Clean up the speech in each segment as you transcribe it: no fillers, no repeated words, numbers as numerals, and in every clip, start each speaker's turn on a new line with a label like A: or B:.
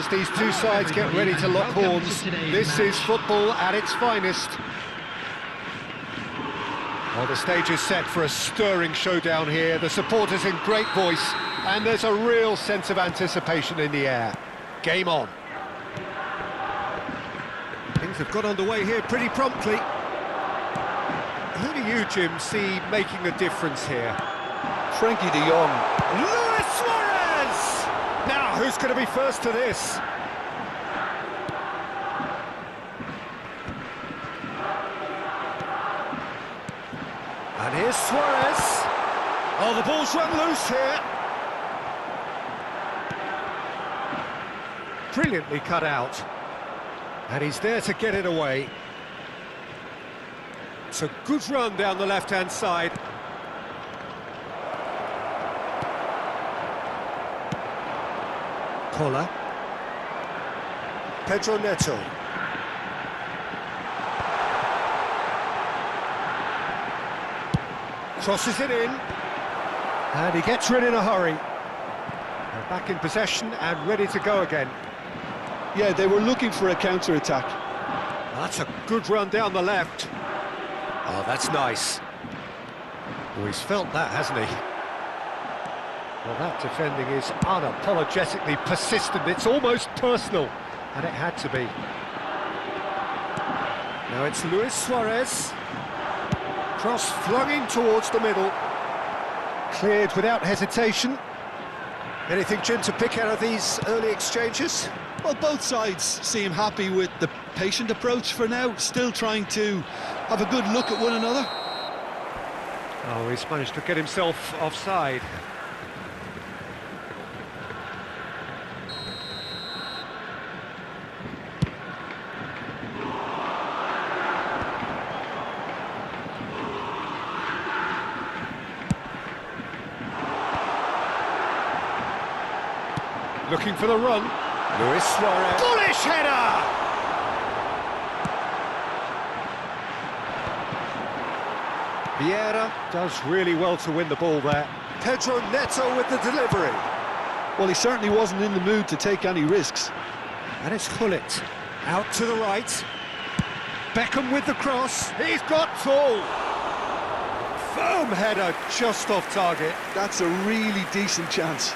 A: as these two sides get ready to lock horns. This is football at its finest. Well, the stage is set for a stirring showdown here. The supporters in great voice, and there's a real sense of anticipation in the air. Game on. Things have got underway here pretty promptly. Who do you, Jim, see making a difference here?
B: Frankie de Jong.
A: Luis Suarez! Now, who's going to be first to this? And here's Suarez. Oh, the ball's run loose here. Brilliantly cut out. And he's there to get it away. It's a good run down the left-hand side. Kola. Pedro Neto. Crosses it in. And he gets rid in a hurry. They're back in possession and ready to go again.
B: Yeah, they were looking for a counter-attack.
A: That's a good run down the left. Oh, that's nice. Oh, he's felt that, hasn't he? Well, that defending is unapologetically persistent. It's almost personal, and it had to be. Now it's Luis Suarez. Cross flung in towards the middle. Cleared without hesitation. Anything, Jim, to pick out of these early exchanges?
B: Well, both sides seem happy with the patient approach for now, still trying to have a good look at one another.
A: Oh, he's managed to get himself offside. Looking for the run. Luis Suarez. Bullish header! Vieira does really well to win the ball there. Pedro Neto with the delivery.
B: Well, he certainly wasn't in the mood to take any risks.
A: And it's Gullit. Out to the right. Beckham with the cross. He's got full. Firm header just off target.
B: That's a really decent chance.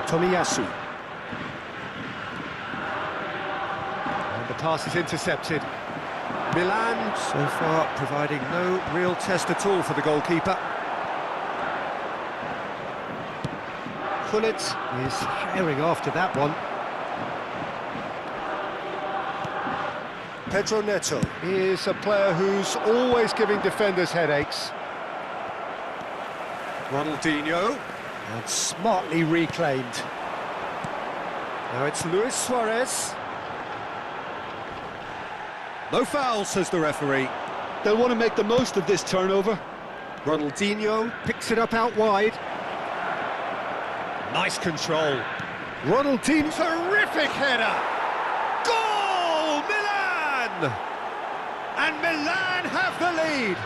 A: Tomiyasu. And the pass is intercepted. Milan, so far, providing no real test at all for the goalkeeper. Gullit is herring after that one. Pedro Neto is a player who's always giving defenders headaches. Ronaldinho. And smartly reclaimed. Now it's Luis Suarez. No foul, says the referee.
B: They'll want to make the most of this turnover.
A: Ronaldinho picks it up out wide. Nice control. Ronaldinho, terrific header. Goal, Milan! And Milan have the lead.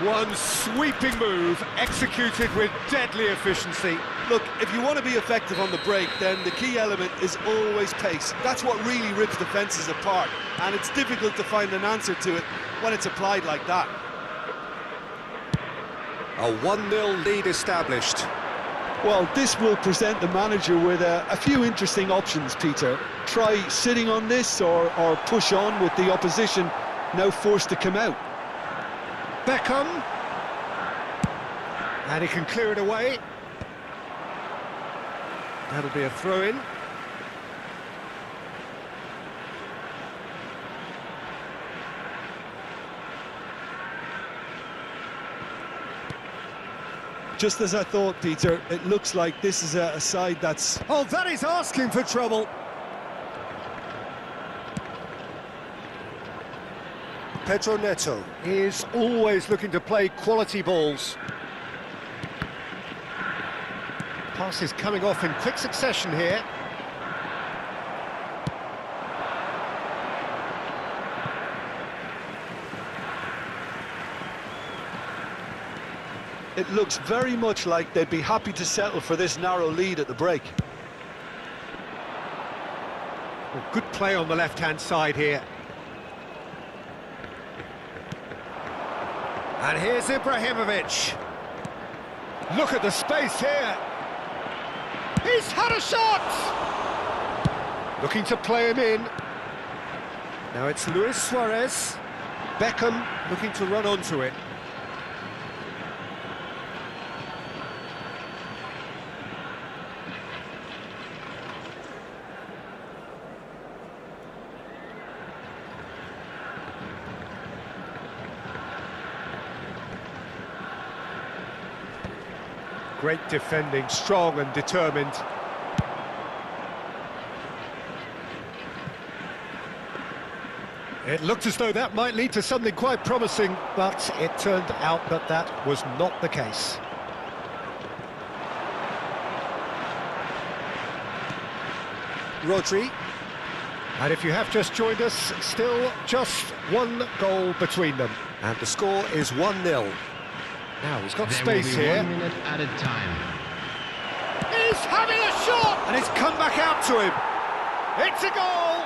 A: One sweeping move, executed with deadly efficiency.
B: Look, if you want to be effective on the break, then the key element is always pace. That's what really rips defences apart. and it's difficult to find an answer to it when it's applied like that.
A: A 1-0 lead established.
B: Well, this will present the manager with a few interesting options, Peter. Try sitting on this or push on with the opposition now forced to come out.
A: Beckham. And he can clear it away. That'll be a throw-in.
B: Just as I thought, Peter, it looks like this is a side that's...
A: Oh, that is asking for trouble. Pedro Neto is always looking to play quality balls. Pass is coming off in quick succession here.
B: It looks very much like they'd be happy to settle for this narrow lead at the break.
A: Well, good play on the left-hand side here. And here's Ibrahimovic. Look at the space here. He's had a shot! Looking to play him in. Now it's Luis Suarez. Beckham looking to run onto it. Great defending, strong and determined. It looked as though that might lead to something quite promising, but it turned out that that was not the case. Rodri. And if you have just joined us, still just one goal between them. And the score is 1-0. Now, he's got space here.
C: 1 minute at a time.
A: He's having a shot! And it's come back out to him. It's a goal!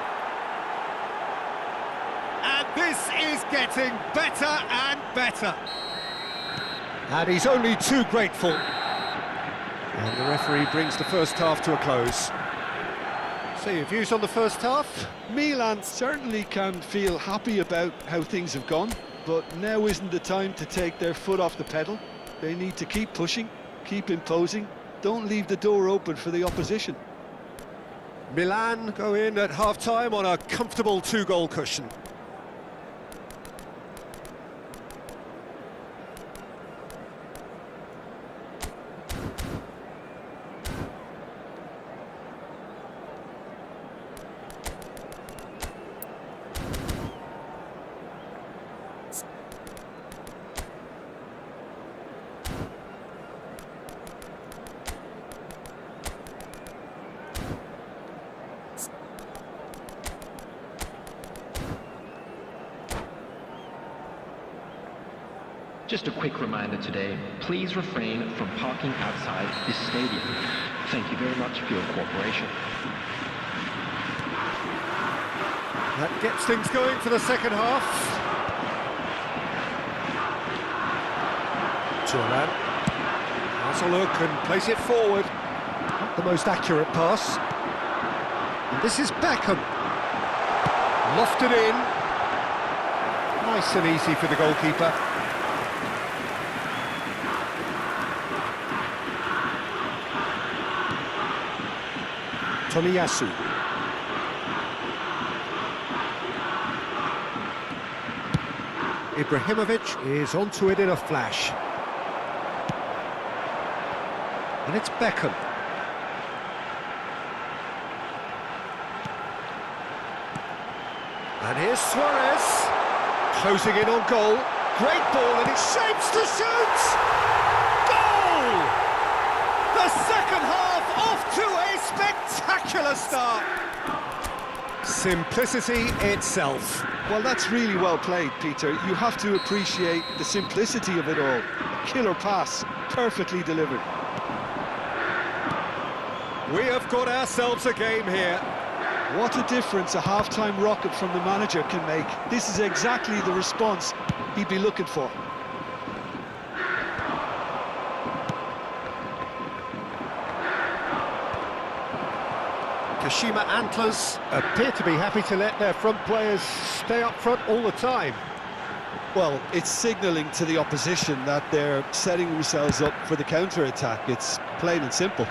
A: And this is getting better and better. And he's only too grateful. And the referee brings the first half to a close. So, your views on the first half?
B: Milan certainly can feel happy about how things have gone, but now isn't the time to take their foot off the pedal. They need to keep pushing, keep imposing, don't leave the door open for the opposition.
A: Milan go in at half-time on a comfortable 2-goal cushion.
C: Just a quick reminder today, please refrain from parking outside this stadium. Thank you very much for your cooperation.
A: That gets things going for the second half. Turan has a look and plays it forward. Not the most accurate pass. And this is Beckham. Lofted in. Nice and easy for the goalkeeper. Tomiyasu. Ibrahimovic is onto it in a flash. And it's Beckham. And here's Suarez. Closing in on goal. Great ball and it shapes to shoot! Goal! The second half off to a spectacular start. Simplicity itself.
B: Well, that's really well played, Peter. You have to appreciate the simplicity of it all. A killer pass, perfectly delivered.
A: We have got ourselves a game here.
B: What a difference a half-time rocket from the manager can make. This is exactly the response he'd be looking for.
A: Kashima Antlers appear to be happy to let their front players stay up front all the time.
B: Well, it's signalling to the opposition that they're setting themselves up for the counter-attack. It's plain and simple.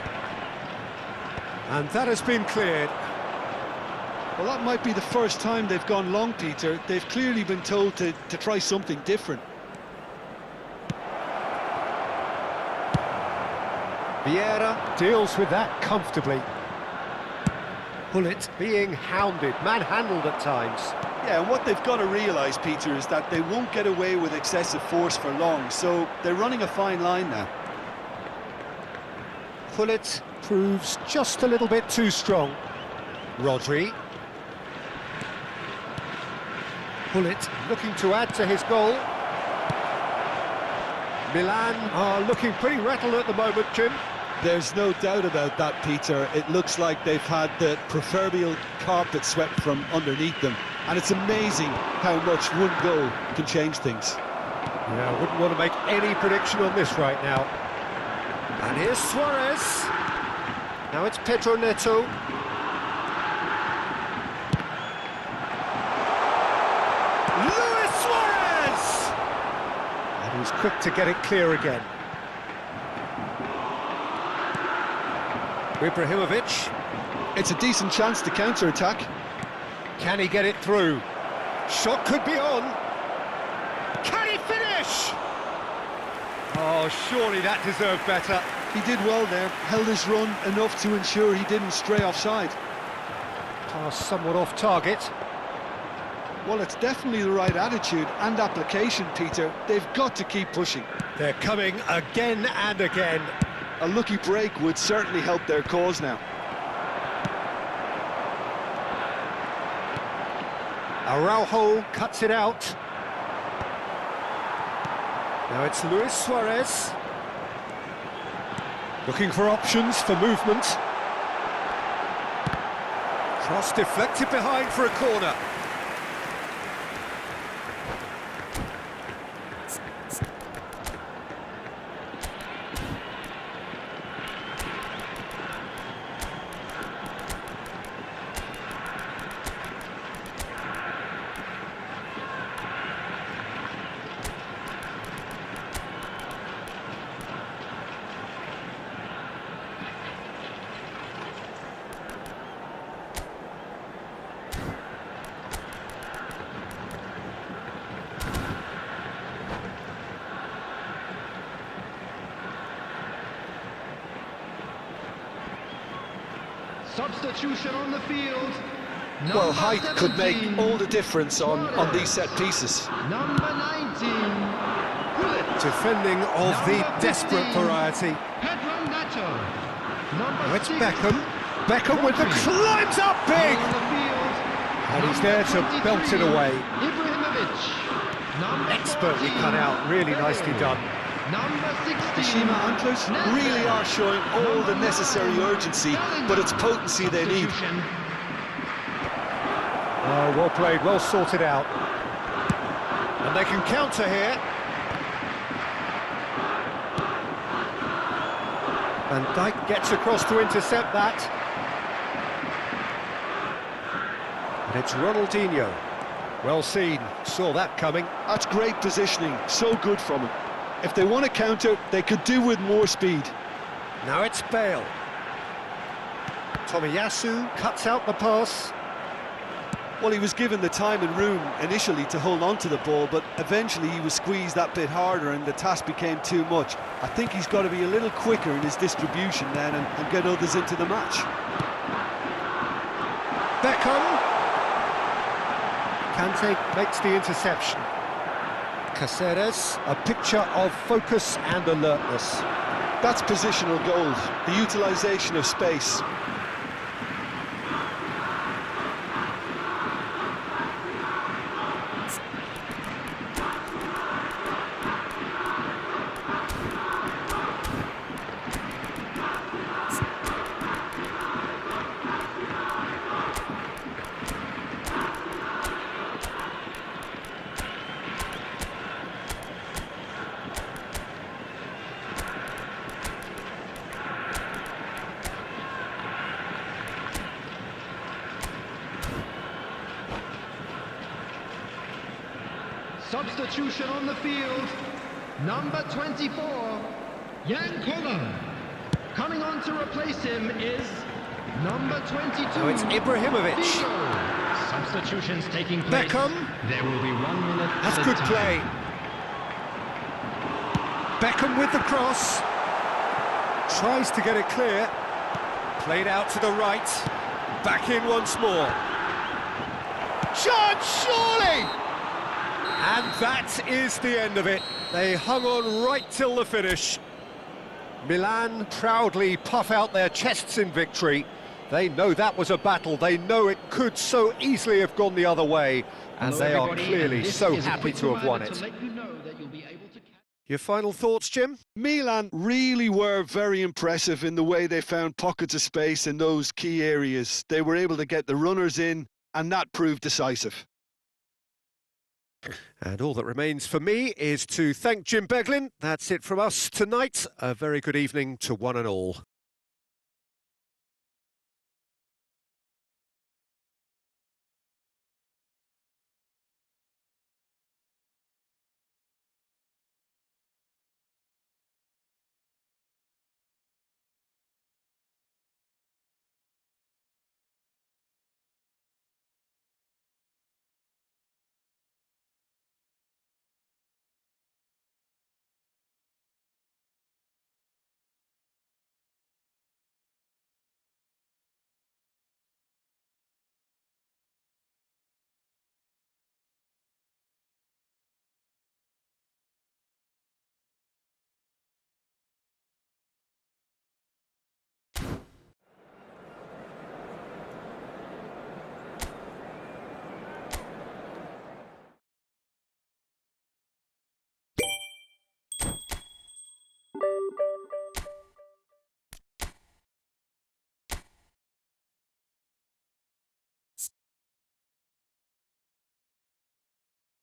A: And that has been cleared.
B: Well, that might be the first time they've gone long, Peter. They've clearly been told to try something different.
A: Vieira deals with that comfortably. Bullet being hounded, manhandled at times.
B: Yeah, and what they've got to realise, Peter, is that they won't get away with excessive force for long, so they're running a fine line now.
A: Bullet proves just a little bit too strong. Rodri. Bullet looking to add to his goal. Milan are looking pretty rattled at the moment, Jim.
B: There's no doubt about that, Peter. It looks like they've had the proverbial carpet swept from underneath them. And it's amazing how much one goal can change things.
A: Yeah, I wouldn't want to make any prediction on this right now. And here's Suarez. Now it's Pedro Neto. Luis Suarez! And he's quick to get it clear again. Ibrahimovic.
B: It's a decent chance to counter-attack.
A: Can he get it through? Shot could be on. Can he finish? Oh, surely that deserved better.
B: He did well there, held his run enough to ensure he didn't stray offside.
A: Pass somewhat off target.
B: Well, it's definitely the right attitude and application, Peter. They've got to keep pushing.
A: They're coming again and again.
B: A lucky break would certainly help their cause now.
A: Araujo cuts it out. Now it's Luis Suarez. Looking for options for movement. Cross deflected behind for a corner.
C: Substitution on the field.
B: Well, height could
C: 17,
B: make all the difference on these set pieces.
C: Number 19. Bullet.
A: Defending of the
C: Number
A: desperate
C: 15,
A: variety.
C: Pedro Neto.
A: Now it's
C: 6,
A: Beckham. Beckham with the climbs up big!
C: on the field.
A: And he's there to
C: Number
A: belt it
C: 23,
A: away.
C: Ibrahimovic. Number
A: Expertly
C: 14,
A: cut out, really nicely done.
C: Number 16.
B: Kashima Antlers really are showing all the necessary urgency, but it's potency they need.
C: Substitution.
A: Oh, well played, well sorted out. And they can counter here. Van Dijk gets across to intercept that. And it's Ronaldinho. Well seen, saw that coming.
B: That's great positioning, so good from him. If they want to counter, they could do with more speed.
A: Now it's Bale. Tomiyasu cuts out the pass.
B: Well, he was given the time and room initially to hold on to the ball, but eventually he was squeezed that bit harder and the task became too much. I think he's got to be a little quicker in his distribution then and get others into the match.
A: Beckham. Kante makes the interception. Caceres, a picture of focus and alertness.
B: That's positional gold, the utilisation of space.
C: Substitution on the field. Number 24, Jan Koller. Coming on to replace him is number 22.
A: Oh, it's Ibrahimovic.
C: Figo. Substitutions taking place.
A: Beckham.
C: There will be 1 minute.
A: That's good play. Beckham with the cross. Tries to get it clear. Played out to the right. Back in once more. Shot, surely! And that is the end of it. They hung on right till the finish. Milan proudly puff out their chests in victory. They know that was a battle. They know it could so easily have gone the other way. And
C: Hello,
A: they are
C: everybody,
A: clearly
C: and this
A: so
C: is a
A: happy
C: quick
A: to have won
C: reminder
A: it.
C: to let you know that you'll be able to...
A: Your final thoughts, Jim?
B: Milan really were very impressive in the way they found pockets of space in those key areas. They were able to get the runners in, and that proved decisive.
A: And all that remains for me is to thank Jim Beglin. That's it from us tonight. A very good evening to one and all.